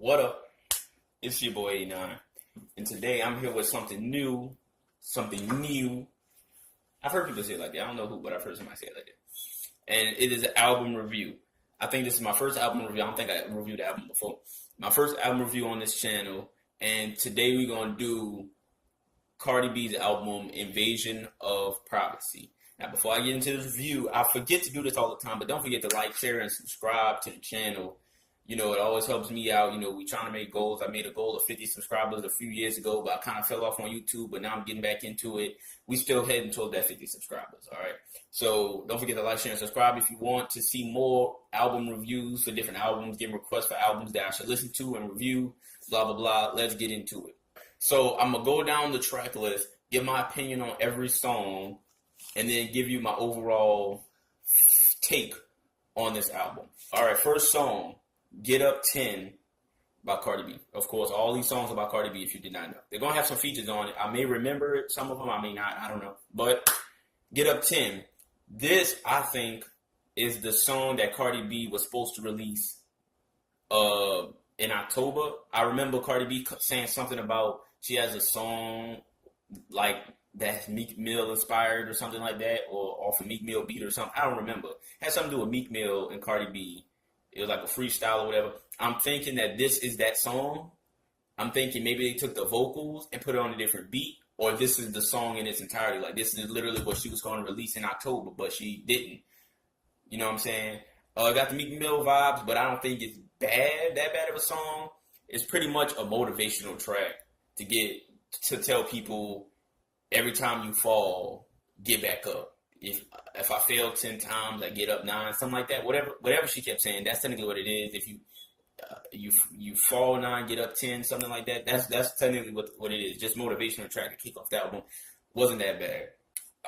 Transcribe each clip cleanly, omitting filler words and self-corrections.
What up? It's your boy Anon, and today I'm here with something new, something new. I've heard people say it like that. I don't know who, but I've heard somebody say it like that. And it is an album review. I think this is my first album review. I don't think I reviewed the album before. My first album review on this channel, and today we're gonna do Cardi B's album Invasion of Privacy. Now, before I get into this review, I forget to do this all the time, but don't forget to like, share, and subscribe to the channel. You know, it always helps me out. You know, we trying to make goals. I made a goal of 50 subscribers a few years ago, but I kind of fell off on YouTube, but now I'm getting back into it. We still heading toward that 50 subscribers, all right? So don't forget to like, share, and subscribe if you want to see more album reviews for different albums, getting requests for albums that I should listen to and review, blah, blah, blah. Let's get into it. So I'm going to go down the track list, give my opinion on every song, and then give you my overall take on this album. All right, first song. Get Up 10 by Cardi B. Of course, all these songs are by Cardi B if you did not know. They're going to have some features on it. I may remember it, some of them, I may not, I don't know. But Get Up 10, this, I think, is the song that Cardi B was supposed to release in October. I remember Cardi B saying something about she has a song like that's Meek Mill inspired or something like that, or off a Meek Mill beat or something. I don't remember. It had something to do with Meek Mill and Cardi B. It was like a freestyle or whatever. I'm thinking that this is that song. I'm thinking maybe they took the vocals and put it on a different beat, or this is the song in its entirety. Like, this is literally what she was going to release in October, but she didn't. You know what I'm saying? I got the Meek Mill vibes, but I don't think it's that bad of a song. It's pretty much a motivational track to tell people every time you fall, get back up. If I fail 10 times, I get up 9, something like that. Whatever she kept saying, that's technically what it is. If you fall 9, get up 10, something like that. That's technically what it is. Just motivational track to kick off the album. Wasn't that bad.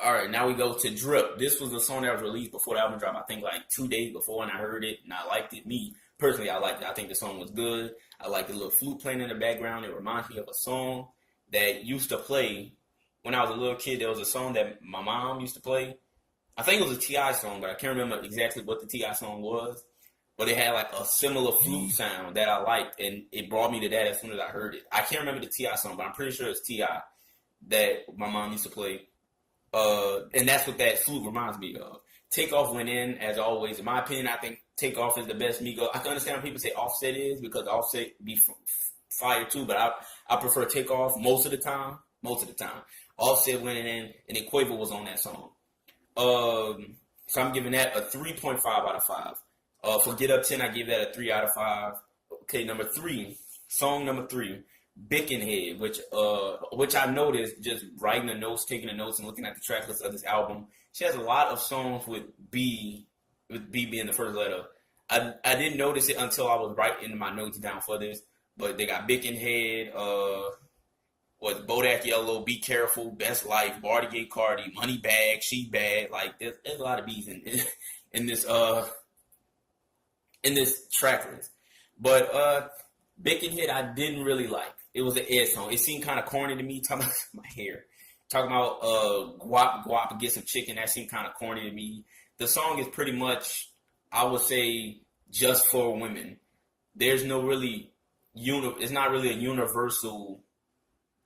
All right, now we go to Drip. This was the song that was released before the album dropped. I think like 2 days before, and I heard it and I liked it. Me personally, I liked it. I think the song was good. I like the little flute playing in the background. It reminds me of a song that used to play when I was a little kid. There was a song that my mom used to play. I think it was a T.I. song, but I can't remember exactly what the T.I. song was. But it had like a similar flute sound that I liked, and it brought me to that as soon as I heard it. I can't remember the T.I. song, but I'm pretty sure it's T.I. that my mom used to play. And that's what that flute reminds me of. Takeoff went in, as always. In my opinion, I think Takeoff is the best Migos. I can understand when people say Offset is, because Offset be fire too, but I prefer Takeoff most of the time. Offset went in, and then Quavo was on that song. So I'm giving that a 3.5 out of 5. For Get Up 10, I give that a 3 out of 5. Okay, song number 3, Bickenhead, which I noticed just writing the notes, taking the notes, and looking at the track list of this album. She has a lot of songs with B being the first letter. I didn't notice it until I was writing my notes down for this, but they got Bickenhead, Bodak Yellow, Be Careful, Best Life, Barty Gay Cardi, Money Bag, She Bad. Like, there's a lot of B's in this track list. But Bickenhead I didn't really like. It was an Ed song. It seemed kind of corny to me. Talking about my hair. Talking about guap, get some chicken. That seemed kind of corny to me. The song is pretty much, I would say, just for women. There's no really it's not really a universal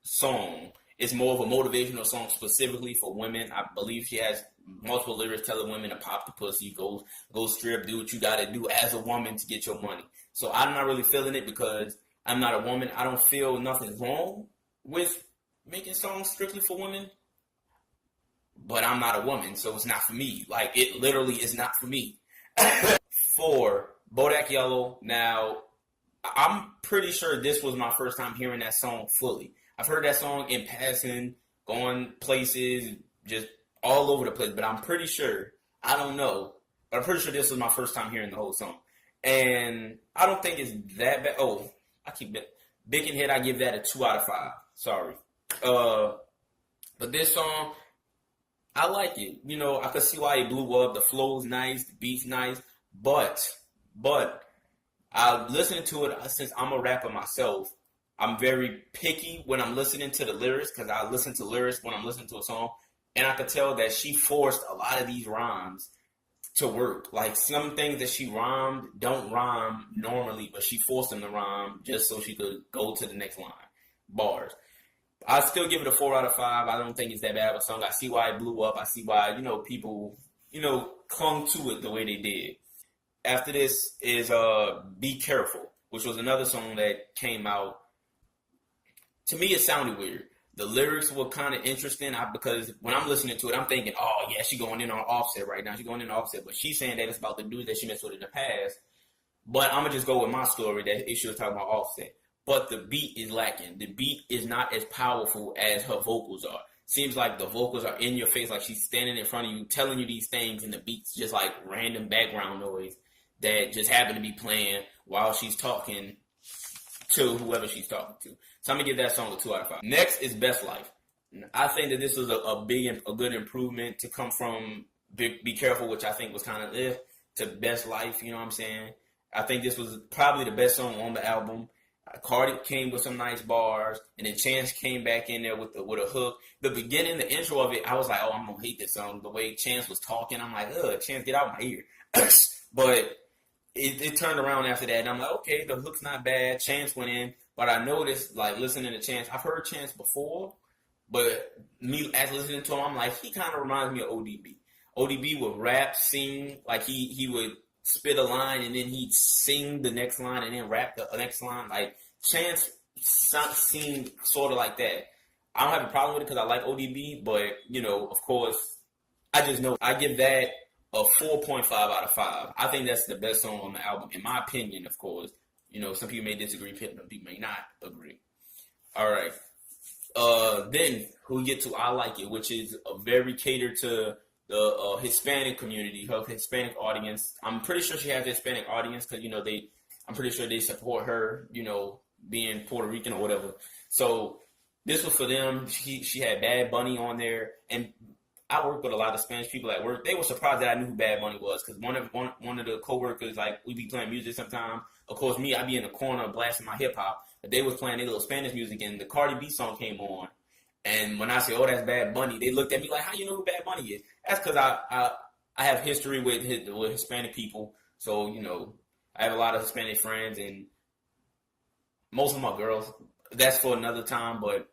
song. It's more of a motivational song specifically for women. I believe she has multiple lyrics telling women to pop the pussy, go strip, do what you gotta do as a woman to get your money. So I'm not really feeling it because I'm not a woman. I don't feel nothing wrong with making songs strictly for women, but I'm not a woman, so it's not for me. Like, it literally is not for me. For Bodak Yellow, now, I'm pretty sure this was my first time hearing that song fully. I've heard that song in passing, going places, just all over the place. But I'm pretty sure, I don't know, but I'm pretty sure this was my first time hearing the whole song. And I don't think it's that bad. Oh, I keep it. Bickenhead, I give that a 2 out of 5. Sorry. But this song, I like it. You know, I could see why it blew up. The flow's nice, the beat's nice. But I listened to it since I'm a rapper myself. I'm very picky when I'm listening to the lyrics because I listen to lyrics when I'm listening to a song. And I could tell that she forced a lot of these rhymes to work. Like some things that she rhymed don't rhyme normally, but she forced them to rhyme just so she could go to the next line. Bars. I still give it a 4 out of 5. I don't think it's that bad of a song. I see why it blew up. I see why, people, clung to it the way they did. After this is Be Careful, which was another song that came out. To me, it sounded weird. The lyrics were kind of interesting because when I'm listening to it, I'm thinking, oh, yeah, she going in on Offset right now. She going in on Offset. But she's saying that it's about the dude that she messed with in the past. But I'm going to just go with my story that she was talking about Offset. But the beat is lacking. The beat is not as powerful as her vocals are. Seems like the vocals are in your face, like she's standing in front of you, telling you these things, and the beat's just like random background noise that just happen to be playing while she's talking to whoever she's talking to. So I'm gonna give that song a 2 out of 5. Next is Best Life. I think that this was a good improvement to come from Be Careful, which I think was kind of to Best Life. You know what I'm saying? I think this was probably the best song on the album. Cardi came with some nice bars, and then Chance came back in there with a hook. The beginning, the intro of it, I was like, oh, I'm gonna hate this song. The way Chance was talking, I'm like, ugh, Chance, get out of my ear. But it turned around after that, and I'm like, okay, the hook's not bad. Chance went in, but I noticed, like, listening to Chance, I've heard Chance before, but me as listening to him, I'm like, he kind of reminds me of ODB. ODB would rap, sing, like he would spit a line and then he'd sing the next line and then rap the next line. Like Chance seemed sort of like that. I don't have a problem with it because I like ODB, but of course, I just know I give that a 4.5 out of 5. I think that's the best song on the album, in my opinion. Of course, some people may disagree, some people may not agree. All right, then we get to I Like It, which is a very catered to the Hispanic community, her Hispanic audience. I'm pretty sure she has a Hispanic audience because, I'm pretty sure they support her, being Puerto Rican or whatever. So this was for them. She had Bad Bunny on there. And I work with a lot of Spanish people at work. They were surprised that I knew who Bad Bunny was because one of the coworkers, like, we be playing music sometime. Of course, me, I be in the corner blasting my hip-hop. But they was playing their little Spanish music, and the Cardi B song came on. And when I say, oh, that's Bad Bunny, they looked at me like, how you know who Bad Bunny is? That's because I have history with Hispanic people. So, I have a lot of Hispanic friends, and most of them are girls. That's for another time, but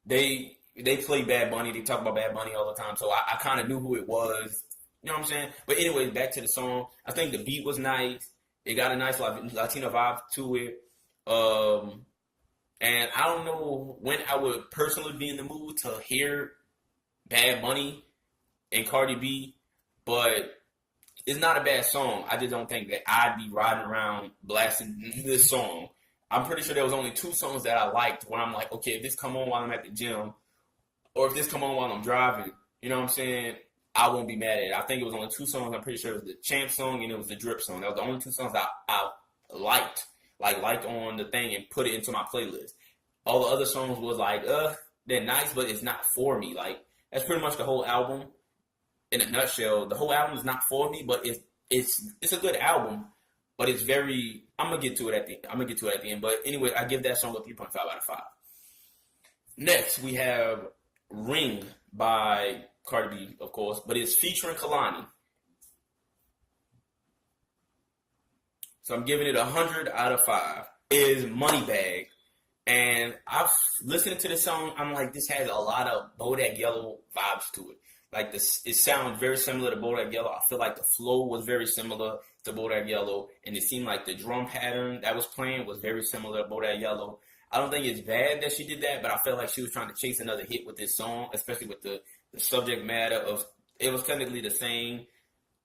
they play Bad Bunny. They talk about Bad Bunny all the time. So I kind of knew who it was. You know what I'm saying? But anyway, back to the song. I think the beat was nice. It got a nice Latino vibe to it. And I don't know when I would personally be in the mood to hear Bad Bunny and Cardi B, but it's not a bad song. I just don't think that I'd be riding around blasting this song. I'm pretty sure there was only 2 songs that I liked when I'm like, okay, if this come on while I'm at the gym, or if this come on while I'm driving, you know what I'm saying, I won't be mad at it. I think it was only 2 songs. I'm pretty sure it was the Champ song and it was the Drip song. That was the only 2 songs I liked on the thing and put it into my playlist. All the other songs was like, they're nice, but it's not for me. Like, that's pretty much the whole album in a nutshell. The whole album is not for me, but it's a good album, but it's very, I'm gonna get to it at the end. But anyway, I give that song a 3.5 out of 5. Next, we have Ring by Cardi B, of course, but it's featuring Kalani. So I'm giving it 100 out of 5. Is Moneybag. And I've listened to this song. I'm like, this has a lot of Bodak Yellow vibes to it. Like this, it sounds very similar to Bodak Yellow. I feel like the flow was very similar to Bodak Yellow, and it seemed like the drum pattern that was playing was very similar to Bodak Yellow. I don't think it's bad that she did that, but I felt like she was trying to chase another hit with this song, especially with the subject matter of it was technically the same.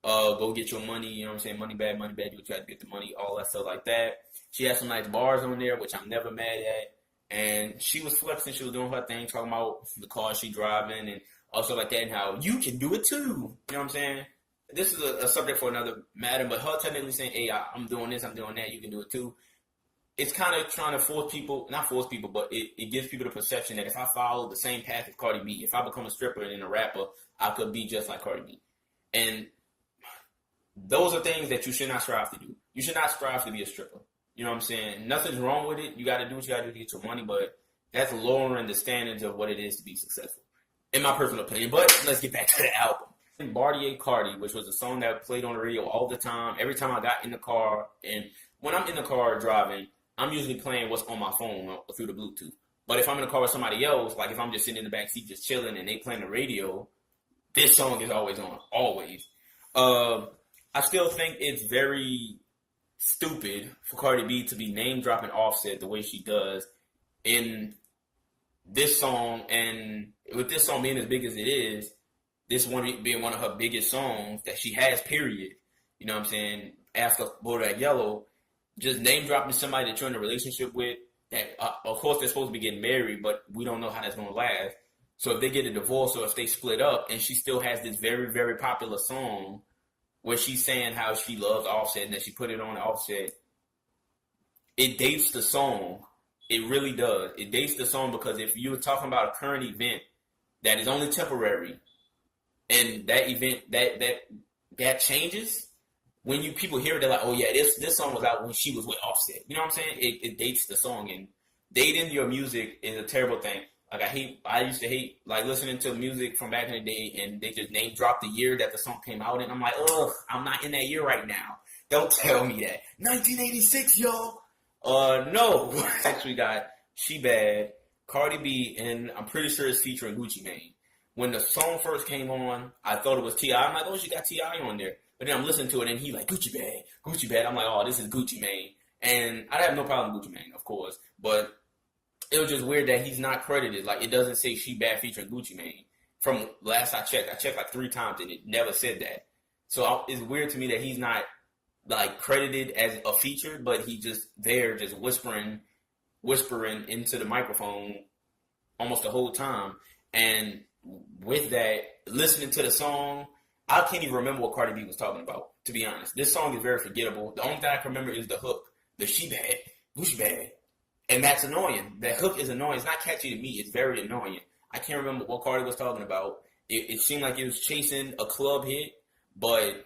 Go get your money, you know what I'm saying? Money bag, you try to get the money, all that stuff like that. She had some nice bars on there, which I'm never mad at. And she was flexing, she was doing her thing, talking about the car she driving and also like that, and how you can do it too. You know what I'm saying? This is a subject for another matter, but her technically saying, hey, I'm doing this, I'm doing that, you can do it too. It's kind of trying to force people, not force people, but it gives people the perception that if I follow the same path as Cardi B, if I become a stripper and a rapper, I could be just like Cardi B. And those are things that you should not strive to do. You should not strive to be a stripper. You know what I'm saying? Nothing's wrong with it. You got to do what you got to do to get your money, but that's lowering the standards of what it is to be successful, in my personal opinion. But let's get back to the album. Bartier Cardi, which was a song that played on the radio all the time. Every time I got in the car, and when I'm in the car driving, I'm usually playing what's on my phone through the Bluetooth. But if I'm in the car with somebody else, like if I'm just sitting in the back seat just chilling and they playing the radio, this song is always on, always. I still think it's very stupid for Cardi B to be name dropping Offset the way she does in this song, and with this song being as big as it is, this one being one of her biggest songs that she has, period. You know what I'm saying? After Bodak Yellow, just name dropping somebody that you're in a relationship with, that of course they're supposed to be getting married, but we don't know how that's going to last. So if they get a divorce or if they split up, and she still has this very, very popular song where she's saying how she loves Offset and that she put it on Offset, it dates the song. It really does. It dates the song, because if you're talking about a current event that is only temporary, and that event that changes, when people hear it, they're like, oh yeah, this song was out when she was with Offset. You know what I'm saying? It dates the song, and dating your music is a terrible thing. Like I used to hate like listening to music from back in the day, and they just name drop the year that the song came out in. I'm like, ugh, I'm not in that year right now. Don't tell me that. 1986, y'all. No. Actually got She Bad, Cardi B, and I'm pretty sure it's featuring Gucci Mane. When the song first came on, I thought it was T.I. I'm like, oh, she got T.I. on there. But then I'm listening to it, and he like, Gucci Bad, Gucci Bad. I'm like, oh, this is Gucci Mane. And I have no problem with Gucci Mane, of course. But it was just weird that he's not credited. Like, it doesn't say She Bad featuring Gucci Mane. From last I checked like 3 times, and it never said that. So it's weird to me that he's not like credited as a feature, but he just there just whispering into the microphone almost the whole time. And with that, listening to the song, I can't even remember what Cardi B was talking about, to be honest. This song is very forgettable. The only thing I can remember is the hook, the She Bad, Gucci Bad. And that's annoying. That hook is annoying. It's not catchy to me. It's very annoying. I can't remember what Cardi was talking about. It seemed like it was chasing a club hit, but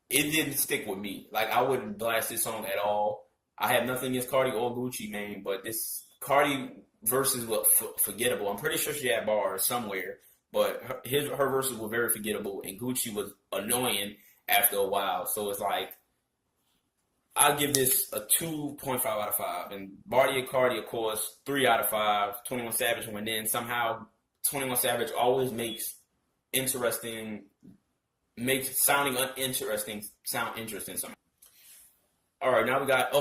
it didn't stick with me. Like, I wouldn't blast this song at all. I have nothing against Cardi or Gucci Mane, but this Cardi verses were forgettable. I'm pretty sure she had bars somewhere, but her verses were very forgettable, and Gucci was annoying after a while. So it's like, I'll give this a 2.5 out of 5. And Barty and Cardi, of course, 3 out of 5. 21 Savage went in. Somehow, 21 Savage always makes sounding uninteresting sound interesting somehow. All right, now we got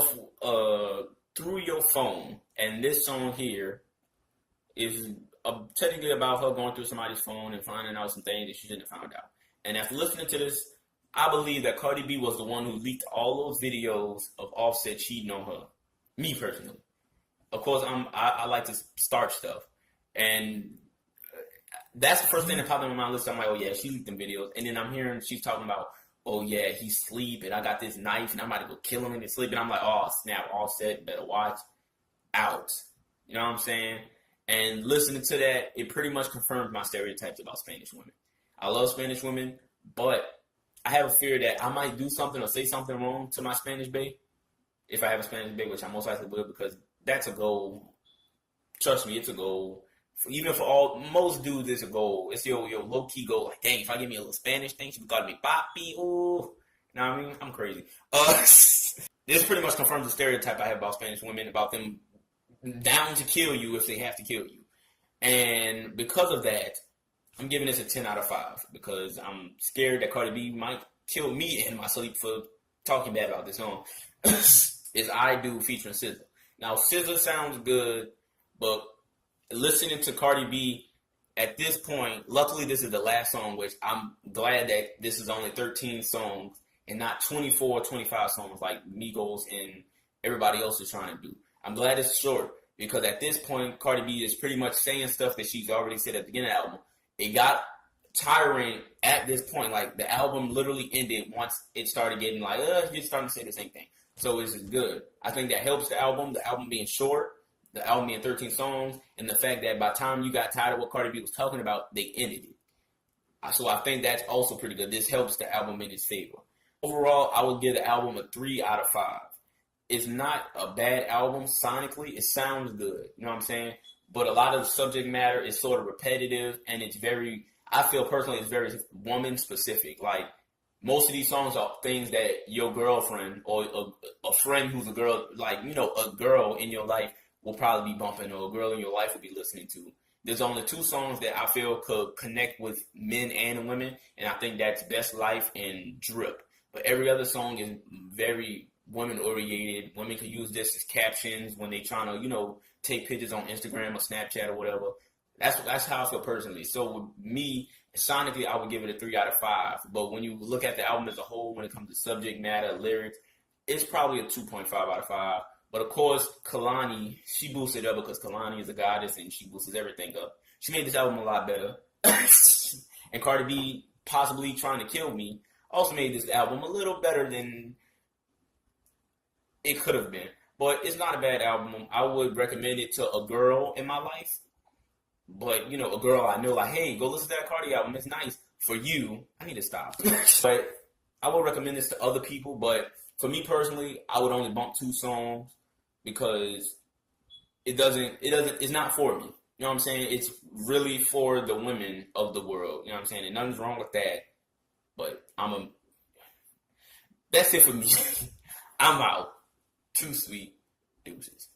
Through Your Phone. And this song here is technically about her going through somebody's phone and finding out some things that she shouldn't have found out. And after listening to this, I believe that Cardi B was the one who leaked all those videos of Offset cheating on her. Me personally. Of course, I like to start stuff. And that's the first thing that popped in my mind. Listen, I'm like, oh yeah, she leaked them videos. And then I'm hearing she's talking about, oh yeah, he's asleep and I got this knife and I'm about to go kill him in his sleep. And I'm like, oh snap, Offset, better watch out. You know what I'm saying? And listening to that, it pretty much confirmed my stereotypes about Spanish women. I love Spanish women, but I have a fear that I might do something or say something wrong to my Spanish bae. If I have a Spanish bae, which I most likely will, because that's a goal. Trust me, it's a goal. Even for most dudes, it's a goal. It's your low-key goal. Like, dang, if I give me a little Spanish thing, she call me papi. Ooh. You know what I mean? I'm crazy. This pretty much confirms the stereotype I have about Spanish women, about them down to kill you if they have to kill you. And because of that, I'm giving this a 10 out of 5 because I'm scared that Cardi B might kill me in my sleep for talking bad about this song. Is I Do featuring SZA. Now, SZA sounds good, but listening to Cardi B at this point, luckily this is the last song, which I'm glad that this is only 13 songs and not 24 or 25 songs like Migos and everybody else is trying to do. I'm glad it's short because at this point, Cardi B is pretty much saying stuff that she's already said at the beginning of the album. It got tiring at this point. Like, the album literally ended once it started getting like, you're starting to say the same thing. So it's good. I think that helps the album being short, the album being 13 songs, and the fact that by the time you got tired of what Cardi B was talking about, they ended it. So I think that's also pretty good. This helps the album in its favor. Overall, I would give the album a 3 out of 5. It's not a bad album sonically. It sounds good. You know what I'm saying? But a lot of the subject matter is sort of repetitive, and it's very, I feel personally it's very woman specific. Like most of these songs are things that your girlfriend or a friend who's a girl, like a girl in your life will probably be bumping, or a girl in your life will be listening to. There's only two songs that I feel could connect with men and women, and I think that's Best Life and Drip. But every other song is very women oriented. Women can use this as captions when they trying to, take pictures on Instagram or Snapchat or whatever. That's how I feel personally. So with me, sonically, I would give it a 3 out of 5. But when you look at the album as a whole, when it comes to subject matter, lyrics, it's probably a 2.5 out of 5. But of course, Kalani, she boosted it up because Kalani is a goddess and she boosts everything up. She made this album a lot better. And Cardi B, possibly trying to kill me, also made this album a little better than it could have been. But it's not a bad album. I would recommend it to a girl in my life. But, a girl I know, like, hey, go listen to that Cardi album. It's nice. For you, I need to stop. But I would recommend this to other people. But for me personally, I would only bump 2 songs because it's not for me. You know what I'm saying? It's really for the women of the world. You know what I'm saying? And nothing's wrong with that. But that's it for me. I'm out. Too sweet. Deuces.